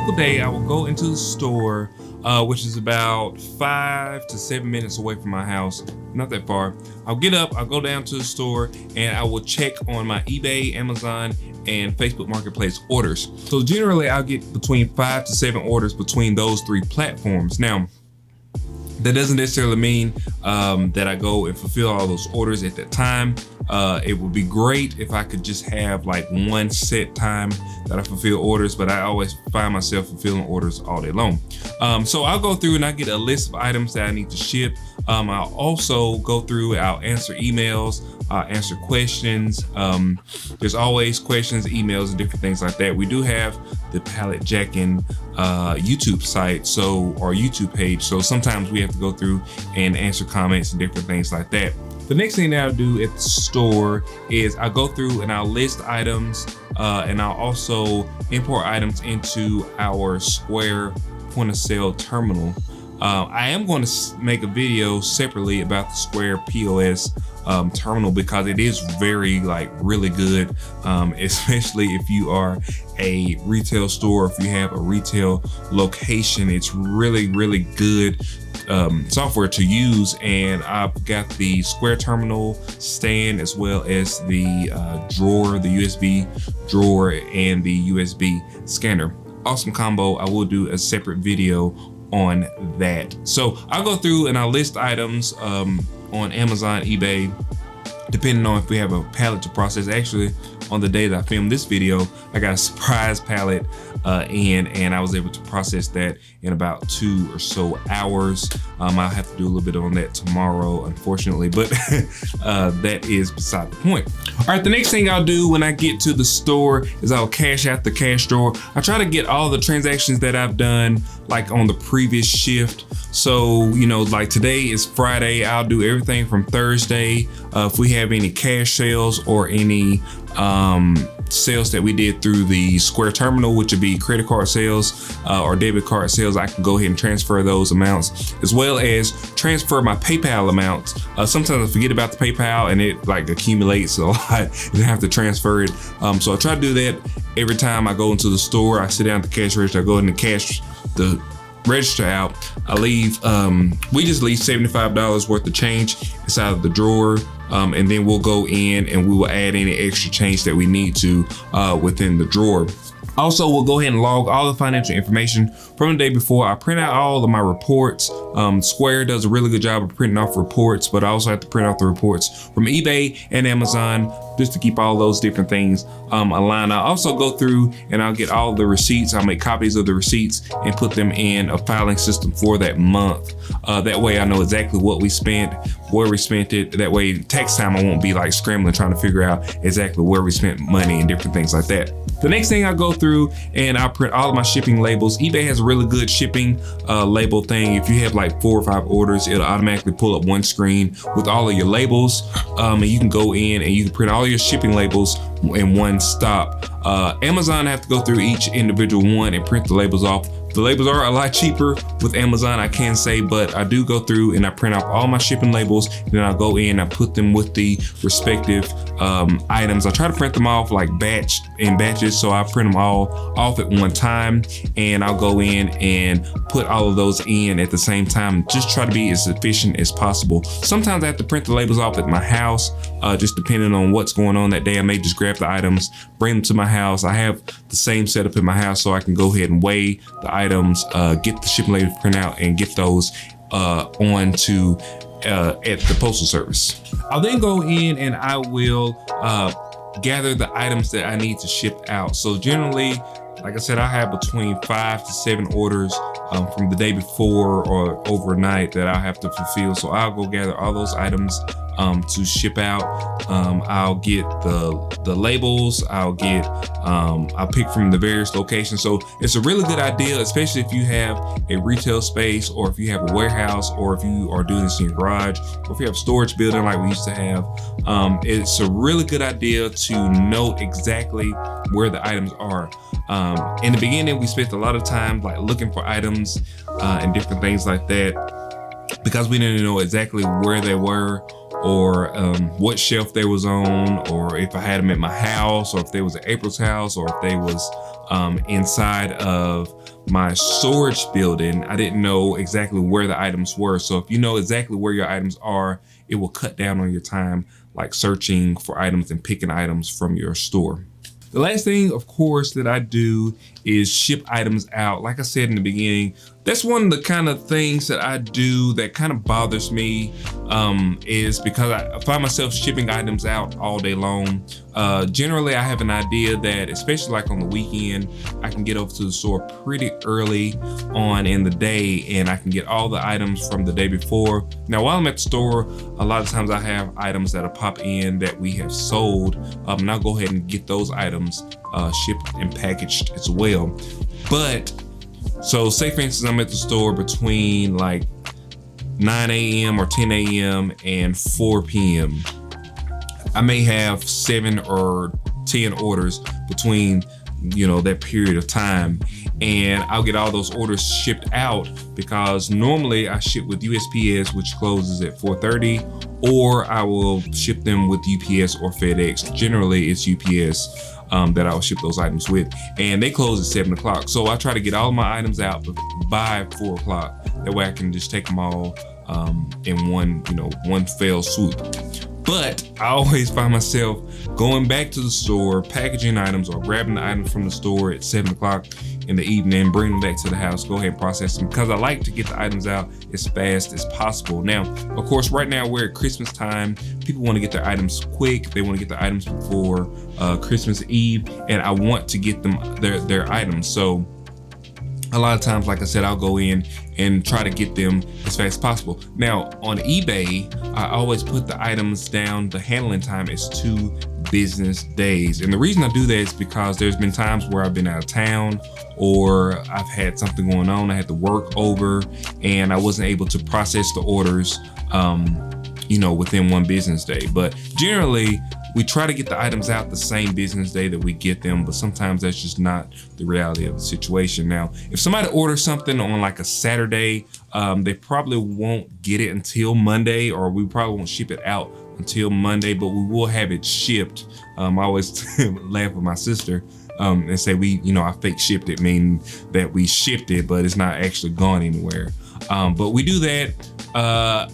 typical day, I will go into the store, which is about 5 to 7 minutes away from my house, not that far. I'll get up, I'll go down to the store, and I will check on my eBay, Amazon, and Facebook Marketplace orders. So generally, I'll get between 5 to 7 orders between those 3 platforms. Now, that doesn't necessarily mean that I go and fulfill all those orders at that time. It would be great if I could just have like one set time that I fulfill orders, but I always find myself fulfilling orders all day long. So I'll go through and I get a list of items that I need to ship. I'll also go through, I'll answer emails, I'll answer questions. There's always questions, emails, and different things like that. We do have the pallet jacking YouTube site, or YouTube page. So sometimes we have to go through and answer comments and different things like that. The next thing that I'll do at the store is I'll go through and I'll list items, and I'll also import items into our Square point of sale terminal. I am going to make a video separately about the Square POS terminal because it is really good, especially if you are a retail store, if you have a retail location. It's really good software to use, and I've got the Square terminal stand as well as the drawer, the USB drawer, and the USB scanner. Awesome combo. I will do a separate video on that. So I'll go through and I'll list items on Amazon, eBay, depending on if we have a pallet to process. Actually, on the day that I filmed this video, I got a surprise pallet and I was able to process that in about 2 or so hours. I'll have to do a little bit on that tomorrow, unfortunately, but that is beside the point. All right, the next thing I'll do when I get to the store is I'll cash out the cash drawer. I try to get all the transactions that I've done like on the previous shift. So, you know, like today is Friday, I'll do everything from Thursday. If we have any cash sales or any sales that we did through the Square terminal, which would be credit card sales or debit card sales, I can go ahead and transfer those amounts, as well as transfer my PayPal amounts. Sometimes I forget about the PayPal and it like accumulates a lot and I have to transfer it. So I try to do that every time I go into the store. I sit down at the cash register, I go ahead and cash the register out. I leave, we just leave $75 worth of change inside of the drawer. And then we'll go in and we will add any extra change that we need to within the drawer. Also, we'll go ahead and log all the financial information from the day before. I print out all of my reports. Square does a really good job of printing off reports, but I also have to print out the reports from eBay and Amazon just to keep all those different things aligned. I'll also go through and I'll get all the receipts. I'll make copies of the receipts and put them in a filing system for that month. That way I know exactly what we spent, where we spent it. That way tax time I won't be like scrambling trying to figure out exactly where we spent money and different things like that. The next thing I go through and I'll print all of my shipping labels. eBay has a really good shipping label thing. If you have like 4 or 5 orders, it'll automatically pull up one screen with all of your labels. And you can go in and you can print all your shipping labels in one stop. Amazon, I have to go through each individual one and print the labels off. The labels are a lot cheaper with Amazon, I can say, but I do go through and I print off all my shipping labels. Then I'll go in, I put them with the respective items. I try to print them off like in batches, so I print them all off at one time, and I'll go in and put all of those in at the same time. Just try to be as efficient as possible. Sometimes I have to print the labels off at my house, just depending on what's going on that day. I may just grab the items, bring them to my house. I have the same setup in my house, so I can go ahead and weigh the items, get the shipping labels print out, and get those on to at the postal service. I'll then go in and I will gather the items that I need to ship out. So generally, like I said, I have between 5 to 7 orders from the day before or overnight that I'll have to fulfill. So I'll go gather all those items to ship out. I'll get the labels. I'll pick from the various locations. So it's a really good idea, especially if you have a retail space, or if you have a warehouse, or if you are doing this in your garage, or if you have a storage building like we used to have. It's a really good idea to note exactly where the items are. In the beginning, we spent a lot of time like looking for items and different things like that, because we didn't know exactly where they were, or what shelf they was on, or if I had them at my house, or if they was at April's house, or if they was inside of my storage building, I didn't know exactly where the items were. So if you know exactly where your items are, it will cut down on your time, like searching for items and picking items from your store. The last thing, of course, that I do is ship items out. Like I said in the beginning, that's one of the kind of things that I do that kind of bothers me, is because I find myself shipping items out all day long. Generally, I have an idea that, especially like on the weekend, I can get over to the store pretty early on in the day and I can get all the items from the day before. Now, while I'm at the store, a lot of times I have items that'll pop in that we have sold, and I'll go ahead and get those items shipped and packaged as well. But so say for instance, I'm at the store between like 9 a.m. or 10 a.m. and 4 p.m. I may have 7 or 10 orders between, you know, that period of time, and I'll get all those orders shipped out because normally I ship with USPS, which closes at 4:30, or I will ship them with UPS or FedEx. Generally it's UPS that I'll ship those items with, and they close at 7 o'clock. So I try to get all of my items out by 4 o'clock. That way I can just take them all in one fell swoop. But I always find myself going back to the store, packaging items or grabbing the items from the store at 7 o'clock in the evening, bring them back to the house, go ahead and process them, because I like to get the items out as fast as possible. Now, of course, right now we're at Christmas time. People want to get their items quick. They want to get the items before Christmas Eve, and I want to get them their items. So a lot of times, like I said, I'll go in and try to get them as fast as possible. Now, on eBay, I always put the items down, the handling time is 2 business days. And the reason I do that is because there's been times where I've been out of town or I've had something going on, I had to work over, and I wasn't able to process the orders, within 1 business day. But generally, we try to get the items out the same business day that we get them, but sometimes that's just not the reality of the situation. Now, if somebody orders something on like a Saturday, they probably won't get it until Monday, or we probably won't ship it out until Monday, but we will have it shipped. I always laugh with my sister and say I fake shipped it, meaning that we shipped it, but it's not actually gone anywhere. But we do that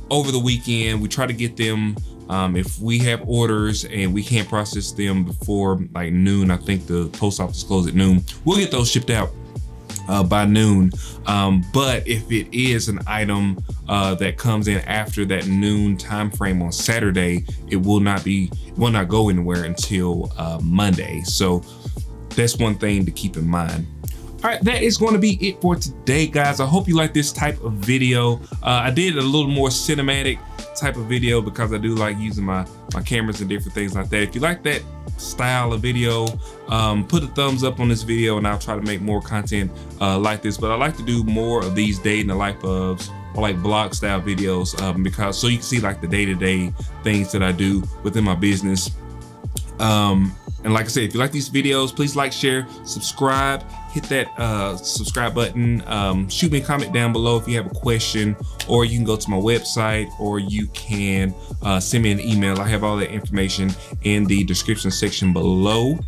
over the weekend. We try to get them. If we have orders and we can't process them before like noon, I think the post office closes at noon, we'll get those shipped out by noon. But if it is an item that comes in after that noon time frame on Saturday, it will not go anywhere until Monday. So that's one thing to keep in mind. All right, that is going to be it for today, guys. I hope you like this type of video. I did a little more cinematic type of video because I do like using my cameras and different things like that. If you like that style of video, put a thumbs up on this video and I'll try to make more content like this. But I like to do more of these day in the life ofs, or like blog style videos, because so you can see like the day-to-day things that I do within my business. And like I said, if you like these videos, please like, share, subscribe, hit that subscribe button. Shoot me a comment down below if you have a question, or you can go to my website, or you can send me an email. I have all that information in the description section below.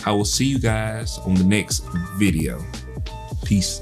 I will see you guys on the next video. Peace.